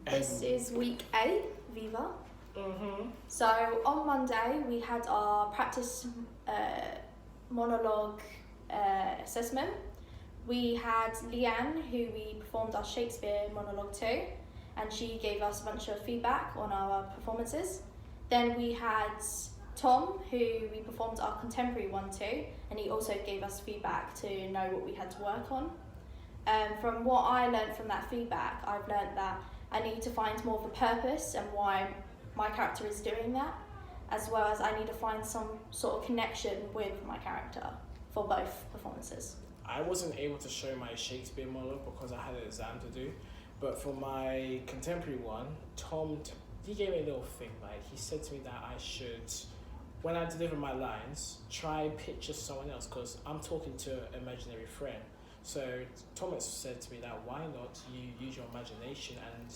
This is week 8, Viva. Mm-hmm. So on Monday we had our practice monologue assessment. We had Leanne, who we performed our Shakespeare monologue to, and she gave us a bunch of feedback on our performances. Then we had Tom, who we performed our contemporary one to, and he also gave us feedback to know what we had to work on. From what I learned from that feedback, I've learned that I need to find more of a purpose and why my character is doing that, as well as I need to find some sort of connection with my character for both performances. I wasn't able to show my Shakespeare monologue because I had an exam to do, but for my contemporary one, Tom, he gave me a little thing, like he said to me that I should, when I deliver my lines, try picture someone else, because I'm talking to an imaginary friend. So Thomas said to me that why not you use your imagination, and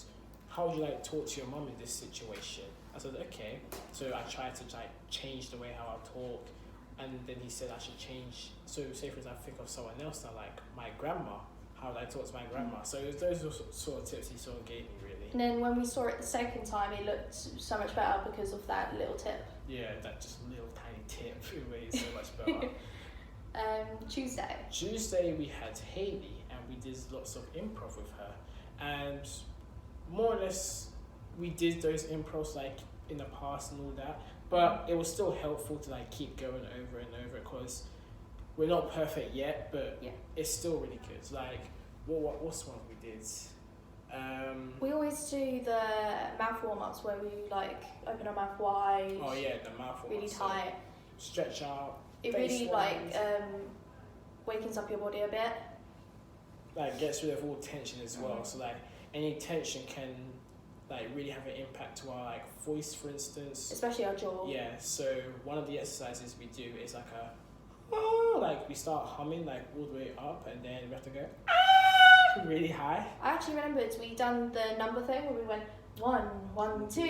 how would you like to talk to your mum in this situation? I said okay. So I tried to change the way how I talk, and then he said I should change. So say for example, I think of someone else now, like my grandma. How would I talk to my grandma? So those are sort of tips he sort of gave me really. And then when we saw it the second time, it looked so much better because of that little tip. Yeah, that just little tiny tip. It made it so much better. Tuesday we had Hayley, and we did lots of improv with her, and more or less we did those improvs like in the past and all that, but it was still helpful to like keep going over and over, because we're not perfect yet, but yeah, it's still really good. Like what's one we did? We always do the mouth warm-ups where we like open our mouth wide. Oh yeah, the mouth warm-ups. Really tight. So stretch out. It really like wakens up your body a bit. Like gets rid of all tension as well. So like any tension can like really have an impact to our like voice, for instance. Especially our jaw. Yeah. So one of the exercises we do is like like we start humming like all the way up, and then we have to go really high. I actually remembered we done the number thing where we went 1, 1, 2,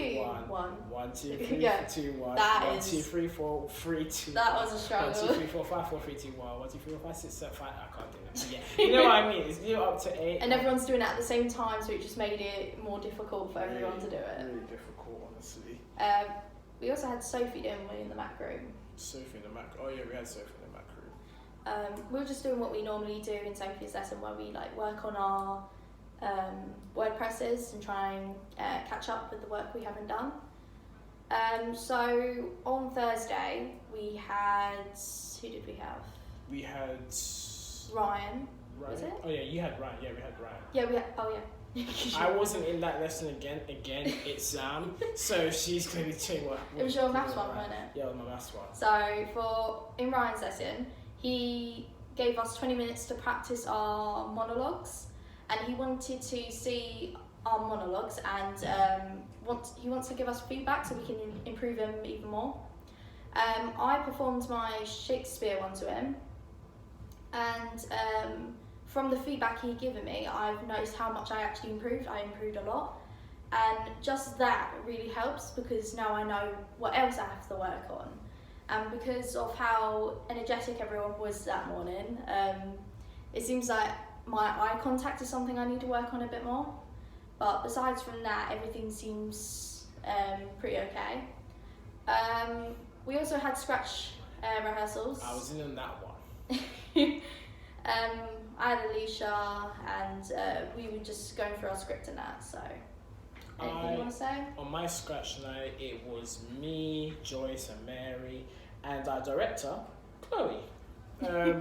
1. 1, 2, 3, yeah. 2, 1. That 1, is, 2, 3, 4, 3, 2. That was a struggle. 1, 2, 3, 4, 5, 4, 3, 2, 1. 1, 2, 3, 4, 5, 6, 7, 5. I can't do that. But yeah, you know what I mean. It's up to 8. And everyone's doing it at the same time, so it just made it more difficult for everyone to do it. Really difficult, honestly. We also had Sophie, didn't we, in the Mac room? Sophie in the Mac. Oh yeah, we had Sophie in the Mac room. We were just doing what we normally do in Sophie's lesson, where we like work on our word presses and try and catch up with the work we haven't done. So on Thursday we had, who did we have? We had Ryan. Was it? Oh yeah, you had Ryan. Yeah, we had Ryan. Yeah, we had. Oh yeah. I wasn't in that lesson again. It's Sam, so she's going to be doing what. It was your maths one, wasn't it? Yeah, it was my maths one. So in Ryan's lesson, he gave us 20 minutes to practice our monologues, and he wanted to see our monologues, and he wants to give us feedback so we can improve them even more. I performed my Shakespeare one to him, and from the feedback he'd given me, I've noticed how much I actually improved. I improved a lot, and just that really helps, because now I know what else I have to work on. And because of how energetic everyone was that morning, it seems like my eye contact is something I need to work on a bit more. But besides from that, everything seems pretty okay. We also had scratch rehearsals. I was in that one. I had Alicia, and we were just going through our script and that, so anything you want to say? On my scratch night, it was me, Joyce and Mary, and our director, Chloe.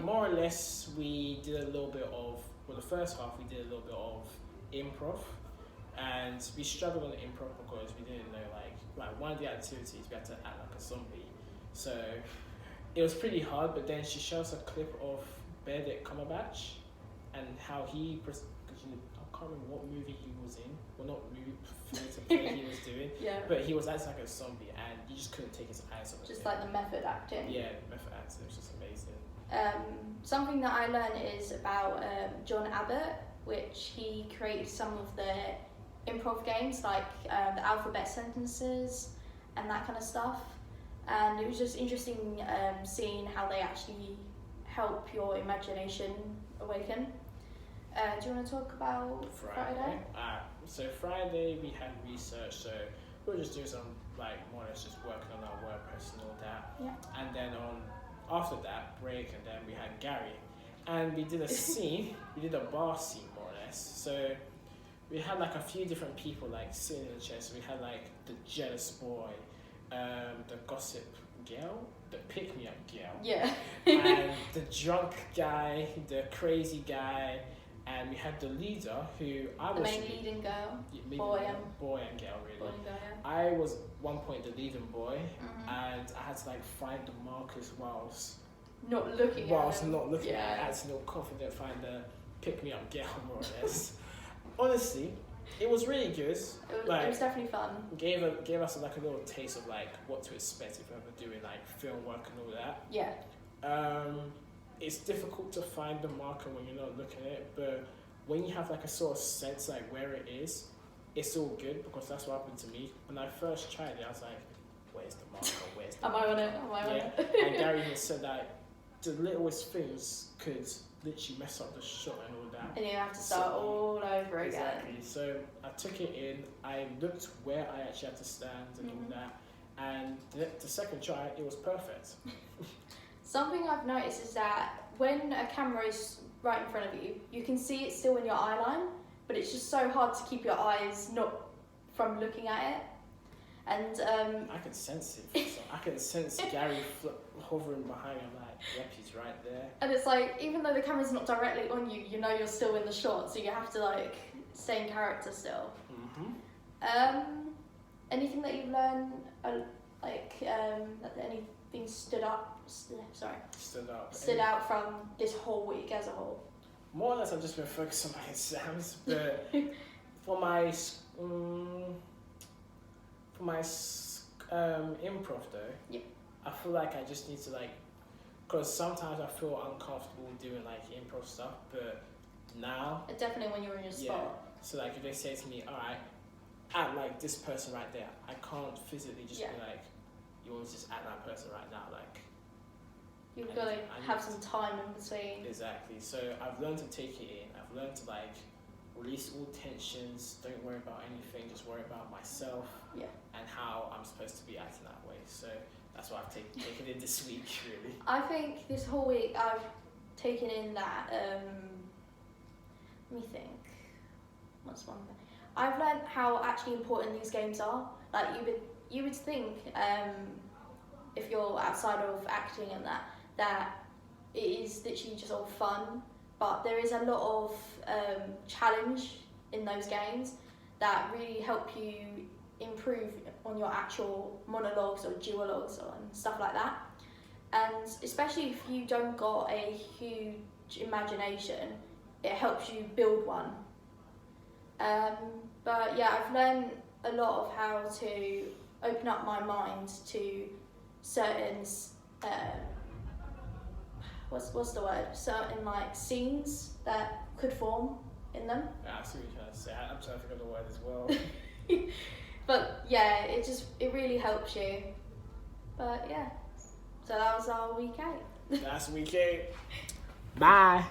More or less, we did a little bit of, the first half we did a little bit of improv, and we struggled on the improv because we didn't know, like one of the activities we had to act like a zombie. So it was pretty hard, but then she showed us a clip of Benedict Cumberbatch and how he, I can't remember what movie he was in, well not movie, theatre play he was doing, yeah. But he was acting like a zombie, and you just couldn't take his eyes off Just him. like the method acting. Yeah, method acting was just amazing. Something that I learned is about John Abbott, which he created some of the improv games, like the alphabet sentences and that kind of stuff. And it was just interesting seeing how they actually help your imagination awaken. Do you want to talk about Friday? So Friday we had research, so we were just doing some like more or less just working on our WordPress and all that. Yeah. And then after that break, and then we had Gary, and we did a scene. We did a bar scene more or less. So we had like a few different people like sitting in the chair. So we had like the jealous boy, the gossip girl, the pick me up girl, Yeah. and the drunk guy, the crazy guy, and we had the leader who I The was main leading girl. boy Boy and girl really. Boy and girl, yeah. I was at one point the leading boy, Mhm. and I had to like find the markers whilst Not looking not looking Yeah. at it. I had to feel confident find the pick me up girl more or less. Honestly, it was really good. It was definitely fun. Gave us like a little taste of like what to expect if we're ever doing like film work and all that. Yeah. It's difficult to find the marker when you're not looking at it, but when you have like a sort of sense like where it is, it's all good, because that's what happened to me. When I first tried it, I was like, where's the marker? Where's the Am I on it? Am I on Yeah. it? And Gary even said that the littlest things could literally mess up the shot and all that. And you have to start all over again. Exactly. So I took it in, I looked where I actually had to stand and all that, and the second try, it was perfect. Something I've noticed is that when a camera is right in front of you, you can see it still in your eye line, but it's just so hard to keep your eyes not from looking at it. And I can sense it. So I can sense Gary hovering behind me. I'm like, yep, he's right there. and it's like, even though the camera's not directly on you, you know you're still in the shot, so you have to like stay in character still. Anything that you've learned, that anything stood out from this whole week as a whole? More or less, I've just been focused on my exams, but for my improv though, yeah. I feel like I just need to like, because sometimes I feel uncomfortable doing like improv stuff, but now Definitely when you're in your spot. So like if they say to me, all right, act like this person right there, I can't physically just be like, you always just act that person right now, like. You've got to have some time in between. Exactly. So I've learned to take it in. I've learned to like release all tensions. Don't worry about anything. Just worry about myself. Yeah. And how I'm supposed to be acting that way. So that's what I've taken in this week, really. I think this whole week I've taken in that. Let me think. What's one thing? I've learned how actually important these games are. Like you would think, if you're outside of acting and that it is literally just all fun, but there is a lot of challenge in those games that really help you improve on your actual monologues or duologues and stuff like that. And especially if you don't got a huge imagination, it helps you build one. But yeah, I've learned a lot of how to open up my mind to certain what's the word? Certain like scenes that could form in them. Yeah, I see what you're trying to say. I'm trying to think of the word as well. But yeah, it really helps you. But yeah, so that was our week 8. That's week 8. Bye.